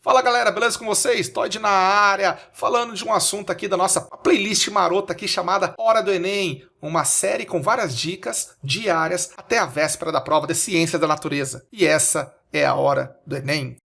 Fala galera, beleza com vocês? Todd na área, falando de um assunto aqui da nossa playlist marota aqui chamada Hora do Enem, uma série com várias dicas diárias até a véspera da prova de Ciências da Natureza. E essa é a Hora do Enem.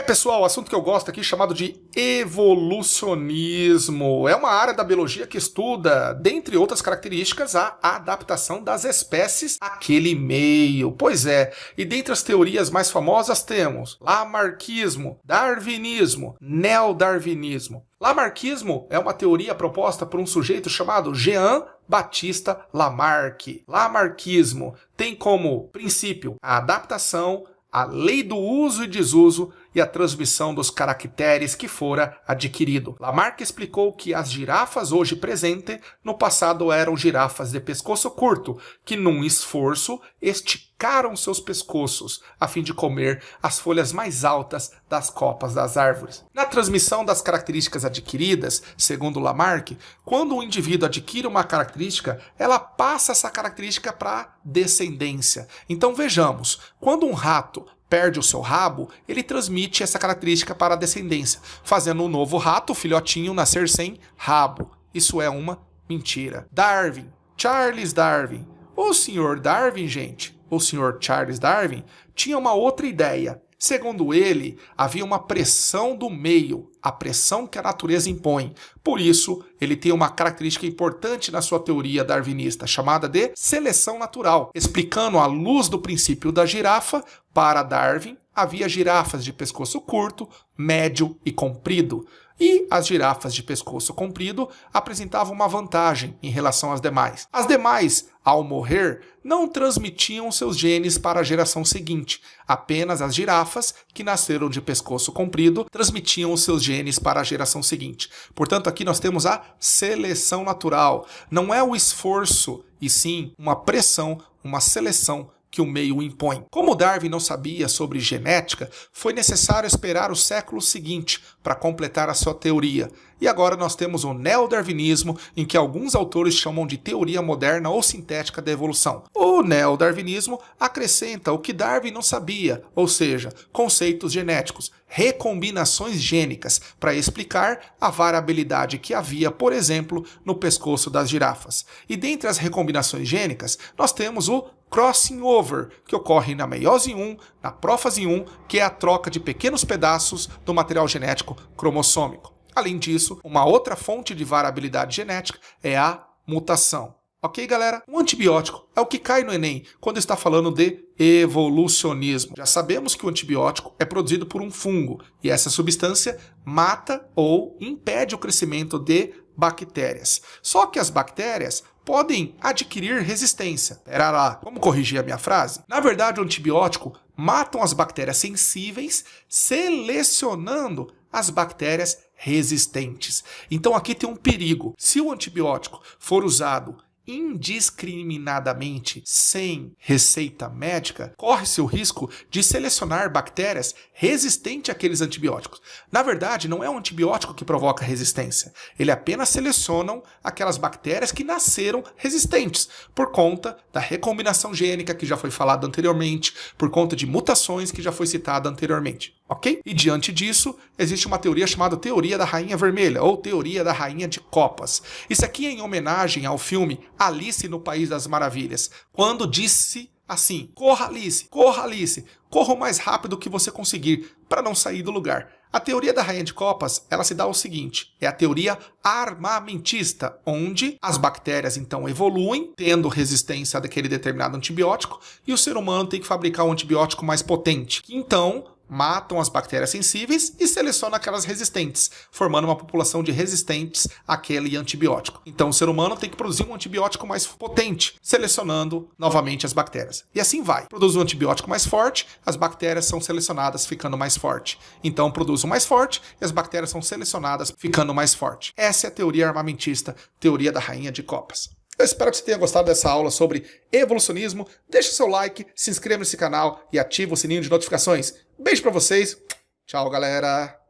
Pessoal, o assunto que eu gosto aqui chamado de evolucionismo. É uma área da biologia que estuda, dentre outras características, a adaptação das espécies àquele meio. Pois é, e dentre as teorias mais famosas temos lamarckismo, darwinismo, neodarwinismo. Lamarckismo é uma teoria proposta por um sujeito chamado Jean-Baptiste Lamarck. Lamarckismo tem como princípio a adaptação, a lei do uso e desuso e a transmissão dos caracteres que fora adquirido. Lamarck explicou que as girafas hoje presentes no passado eram girafas de pescoço curto, que num esforço esticaram seus pescoços a fim de comer as folhas mais altas das copas das árvores. Na transmissão das características adquiridas, segundo Lamarck, quando um indivíduo adquire uma característica, ela passa essa característica para a descendência. Então vejamos, quando um rato perde o seu rabo, ele transmite essa característica para a descendência, fazendo um novo rato, o filhotinho, nascer sem rabo. Isso é uma mentira. Darwin, Charles Darwin. O senhor Darwin, gente, o senhor Charles Darwin, tinha uma outra ideia. Segundo ele, havia uma pressão do meio, a pressão que a natureza impõe. Por isso, ele tem uma característica importante na sua teoria darwinista, chamada de seleção natural, explicando à luz do princípio da girafa. Para Darwin, havia girafas de pescoço curto, médio e comprido. E as girafas de pescoço comprido apresentavam uma vantagem em relação às demais. As demais, ao morrer, não transmitiam seus genes para a geração seguinte. Apenas as girafas, que nasceram de pescoço comprido, transmitiam os seus genes para a geração seguinte. Portanto, aqui nós temos a seleção natural. Não é o esforço, e sim uma pressão, uma seleção que o meio impõe. Como Darwin não sabia sobre genética, foi necessário esperar o século seguinte para completar a sua teoria. E agora nós temos o neodarwinismo, em que alguns autores chamam de teoria moderna ou sintética da evolução. O neodarwinismo acrescenta o que Darwin não sabia, ou seja, conceitos genéticos, recombinações gênicas, para explicar a variabilidade que havia, por exemplo, no pescoço das girafas. E dentre as recombinações gênicas, nós temos o crossing over, que ocorre na meiose 1, na prófase 1, que é a troca de pequenos pedaços do material genético cromossômico. Além disso, uma outra fonte de variabilidade genética é a mutação. Ok, galera? Um antibiótico é o que cai no Enem quando está falando de evolucionismo. Já sabemos que o antibiótico é produzido por um fungo e essa substância mata ou impede o crescimento de bactérias. Só que as bactérias podem adquirir resistência. Pera lá, vamos corrigir a minha frase? Na verdade, o antibiótico mata as bactérias sensíveis, selecionando as bactérias resistentes. Então aqui tem um perigo. Se o antibiótico for usado indiscriminadamente, sem receita médica, corre-se o risco de selecionar bactérias resistentes àqueles antibióticos. Na verdade, não é o antibiótico que provoca resistência. Ele apenas seleciona aquelas bactérias que nasceram resistentes, por conta da recombinação gênica que já foi falado anteriormente, por conta de mutações que já foi citada anteriormente. Ok? E diante disso, existe uma teoria chamada Teoria da Rainha Vermelha, ou Teoria da Rainha de Copas. Isso aqui é em homenagem ao filme Alice no País das Maravilhas, quando disse assim: corra Alice, corra o mais rápido que você conseguir, para não sair do lugar. A teoria da Rainha de Copas, ela se dá o seguinte, é a teoria armamentista, onde as bactérias então evoluem, tendo resistência àquele determinado antibiótico, e o ser humano tem que fabricar um antibiótico mais potente, que então matam as bactérias sensíveis e selecionam aquelas resistentes, formando uma população de resistentes àquele antibiótico. Então o ser humano tem que produzir um antibiótico mais potente, selecionando novamente as bactérias. E assim vai. Produz um antibiótico mais forte, as bactérias são selecionadas ficando mais forte. Então produz um mais forte e as bactérias são selecionadas ficando mais forte. Essa é a teoria armamentista, teoria da Rainha de Copas. Eu espero que você tenha gostado dessa aula sobre evolucionismo. Deixe seu like, se inscreva nesse canal e ative o sininho de notificações. Beijo pra vocês. Tchau, galera.